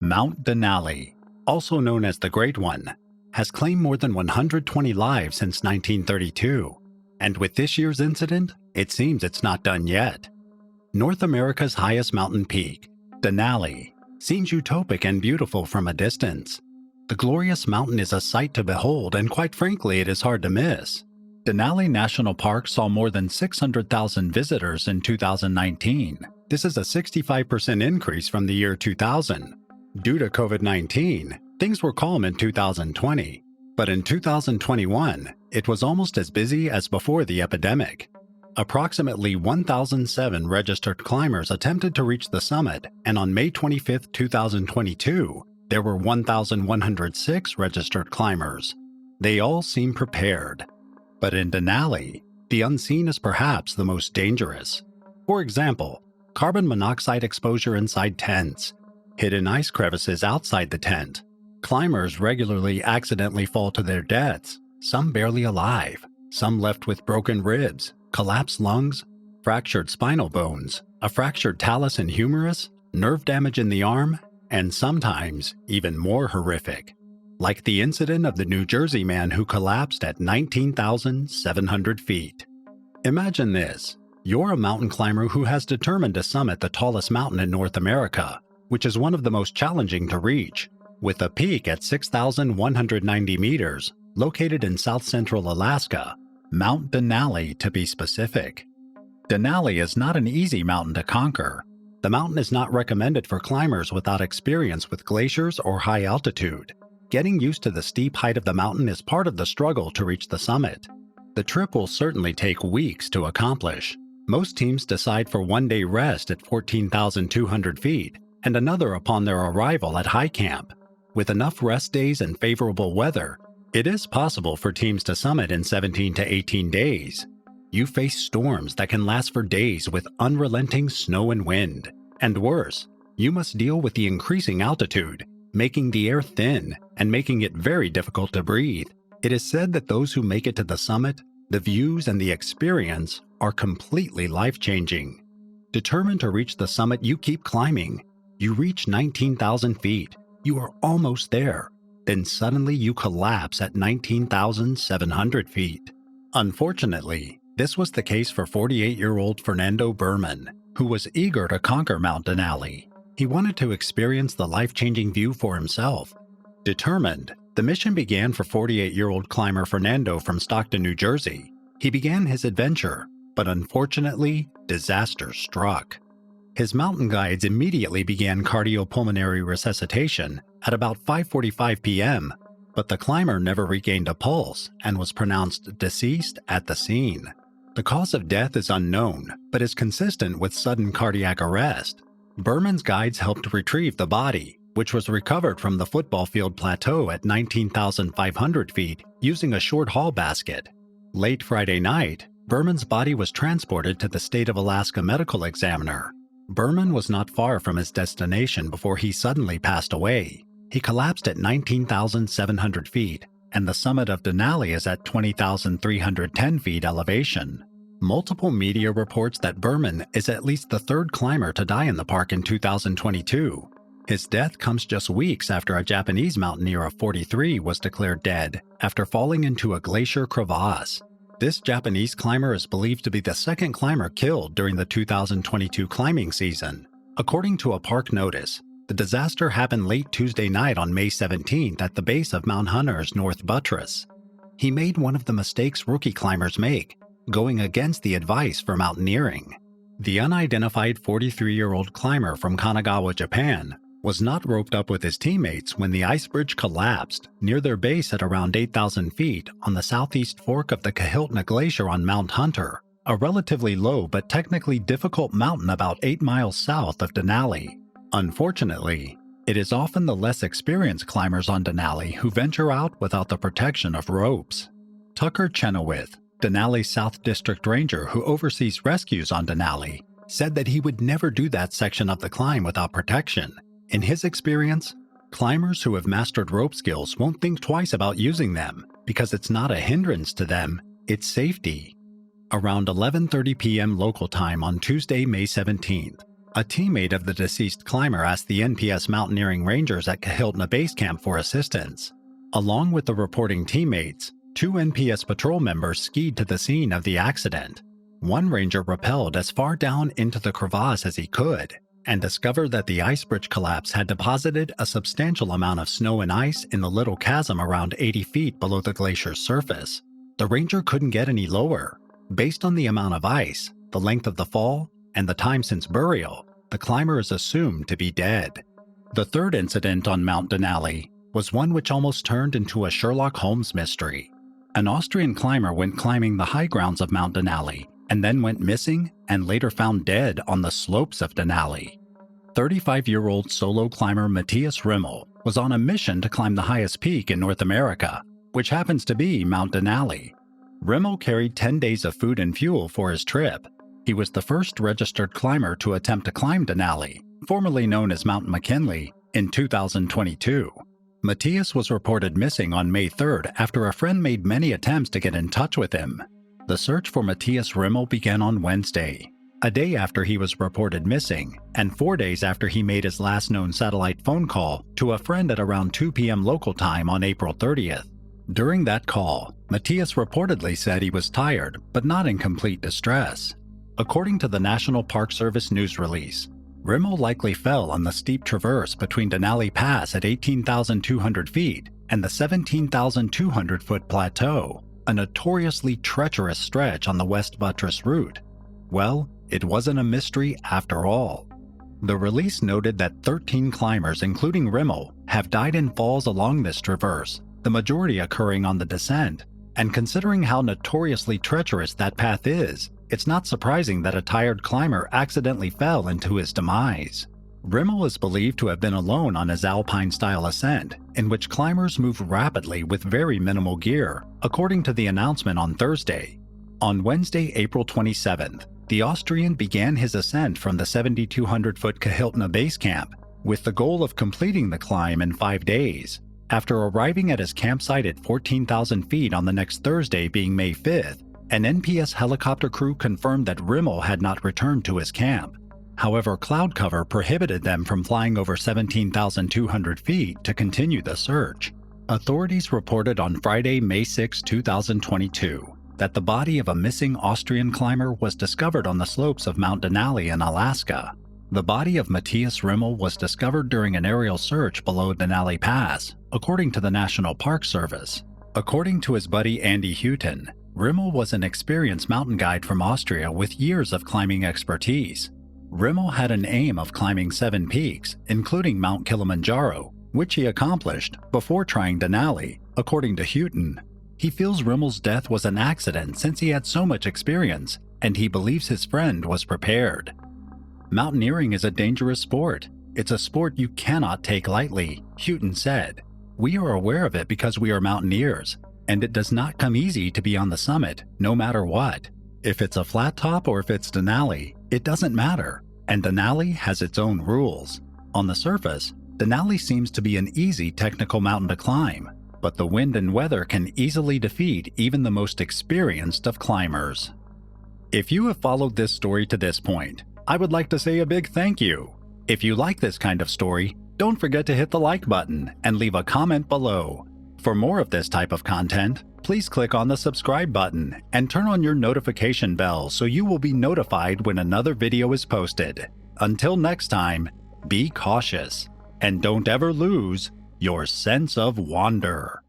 Mount Denali, also known as the Great One, has claimed more than 120 lives since 1932, and with this year's incident, it seems it's not done yet. North America's highest mountain peak, Denali, seems utopic and beautiful from a distance. The glorious mountain is a sight to behold, and quite frankly, it is hard to miss. Denali National Park saw more than 600,000 visitors in 2019. This is a 65% increase from the year 2000. Due to COVID-19, things were calm in 2020, but in 2021, it was almost as busy as before the epidemic. Approximately 1,007 registered climbers attempted to reach the summit, and on May 25, 2022, there were 1,106 registered climbers. They all seem prepared. But in Denali, the unseen is perhaps the most dangerous. For example, carbon monoxide exposure inside tents, hidden ice crevices outside the tent. Climbers regularly accidentally fall to their deaths, some barely alive, some left with broken ribs, collapsed lungs, fractured spinal bones, a fractured talus and humerus, nerve damage in the arm, and sometimes even more horrific, like the incident of the New Jersey man who collapsed at 19,700 feet. Imagine this. You're a mountain climber who has determined to summit the tallest mountain in North America, which is one of the most challenging to reach, with a peak at 6,190 meters, located in south-central Alaska, Mount Denali to be specific. Denali is not an easy mountain to conquer. The mountain is not recommended for climbers without experience with glaciers or high altitude. Getting used to the steep height of the mountain is part of the struggle to reach the summit. The trip will certainly take weeks to accomplish. Most teams decide for one-day rest at 14,200 feet and another upon their arrival at high camp. With enough rest days and favorable weather, it is possible for teams to summit in 17 to 18 days. You face storms that can last for days with unrelenting snow and wind. And worse, you must deal with the increasing altitude, making the air thin and making it very difficult to breathe. It is said that those who make it to the summit, the views and the experience are completely life-changing. Determined to reach the summit, you keep climbing. You reach 19,000 feet. You are almost there. Then suddenly you collapse at 19,700 feet. Unfortunately, this was the case for 48-year-old Fernando Berman, who was eager to conquer Mount Denali. He wanted to experience the life-changing view for himself. Determined, the mission began for 48-year-old climber Fernando from Stockton, New Jersey. He began his adventure, but unfortunately, disaster struck. His mountain guides immediately began cardiopulmonary resuscitation at about 5:45 p.m., but the climber never regained a pulse and was pronounced deceased at the scene. The cause of death is unknown, but is consistent with sudden cardiac arrest. Berman's guides helped retrieve the body, which was recovered from the football field plateau at 19,500 feet using a short haul basket. Late Friday night, Berman's body was transported to the State of Alaska Medical Examiner. Berman was not far from his destination before he suddenly passed away. He collapsed at 19,700 feet, and the summit of Denali is at 20,310 feet elevation. Multiple media reports that Berman is at least the third climber to die in the park in 2022. His death comes just weeks after a Japanese mountaineer of 43 was declared dead after falling into a glacier crevasse. This Japanese climber is believed to be the second climber killed during the 2022 climbing season. According to a park notice, the disaster happened late Tuesday night on May 17th at the base of Mount Hunter's North Buttress. He made one of the mistakes rookie climbers make, going against the advice for mountaineering. The unidentified 43-year-old climber from Kanagawa, Japan, was not roped up with his teammates when the ice bridge collapsed near their base at around 8,000 feet on the southeast fork of the Kahiltna Glacier on Mount Hunter, a relatively low but technically difficult mountain about 8 miles south of Denali. Unfortunately, it is often the less experienced climbers on Denali who venture out without the protection of ropes. Tucker Chenoweth, Denali's South District Ranger who oversees rescues on Denali, said that he would never do that section of the climb without protection. In his experience, climbers who have mastered rope skills won't think twice about using them because it's not a hindrance to them, it's safety. Around 11:30 p.m. local time on Tuesday, May 17th, A teammate of the deceased climber asked the NPS Mountaineering Rangers at Kahiltna Base Camp for assistance. Along with the reporting teammates, 2 NPS patrol members skied to the scene of the accident. One ranger rappelled as far down into the crevasse as he could and discovered that the ice bridge collapse had deposited a substantial amount of snow and ice in the little chasm around 80 feet below the glacier's surface. The ranger couldn't get any lower. Based on the amount of ice, the length of the fall, and the time since burial, the climber is assumed to be dead. The third incident on Mount Denali was one which almost turned into a Sherlock Holmes mystery. An Austrian climber went climbing the high grounds of Mount Denali and then went missing and later found dead on the slopes of Denali. 35-year-old solo climber Matthias Rimmel was on a mission to climb the highest peak in North America, which happens to be Mount Denali. Rimmel carried 10 days of food and fuel for his trip. He was the first registered climber to attempt to climb Denali, formerly known as Mount McKinley, in 2022. Matthias was reported missing on May 3rd after a friend made many attempts to get in touch with him. The search for Matthias Rimmel began on Wednesday, a day after he was reported missing, and 4 days after he made his last known satellite phone call to a friend at around 2 p.m. local time on April 30th. During that call, Matthias reportedly said he was tired, but not in complete distress. According to the National Park Service news release, Rimmel likely fell on the steep traverse between Denali Pass at 18,200 feet and the 17,200-foot plateau, a notoriously treacherous stretch on the West Buttress route. Well, it wasn't a mystery after all. The release noted that 13 climbers, including Rimmel, have died in falls along this traverse, the majority occurring on the descent. And considering how notoriously treacherous that path is, it's not surprising that a tired climber accidentally fell into his demise. Rimmel is believed to have been alone on his alpine-style ascent, in which climbers move rapidly with very minimal gear, according to the announcement on Thursday. On Wednesday, April 27th, the Austrian began his ascent from the 7,200-foot Kahiltna Base Camp, with the goal of completing the climb in 5 days. After arriving at his campsite at 14,000 feet on the next Thursday, being May 5th, an NPS helicopter crew confirmed that Rimmel had not returned to his camp. However, cloud cover prohibited them from flying over 17,200 feet to continue the search. Authorities reported on Friday, May 6, 2022, that the body of a missing Austrian climber was discovered on the slopes of Mount Denali in Alaska. The body of Matthias Rimmel was discovered during an aerial search below Denali Pass, according to the National Park Service. According to his buddy Andy Houghton, Rimmel was an experienced mountain guide from Austria with years of climbing expertise. Rimmel had an aim of climbing 7 peaks, including Mount Kilimanjaro, which he accomplished before trying Denali, according to Houghton. He feels Rimmel's death was an accident since he had so much experience, and he believes his friend was prepared. Mountaineering is a dangerous sport. It's a sport you cannot take lightly, Houghton said. We are aware of it because we are mountaineers, and it does not come easy to be on the summit, no matter what. If it's a flat top or if it's Denali, it doesn't matter, and Denali has its own rules. On the surface, Denali seems to be an easy technical mountain to climb, but the wind and weather can easily defeat even the most experienced of climbers. If you have followed this story to this point, I would like to say a big thank you. If you like this kind of story, don't forget to hit the like button and leave a comment below. For more of this type of content, please click on the subscribe button and turn on your notification bell so you will be notified when another video is posted. Until next time, be cautious and don't ever lose your sense of wonder.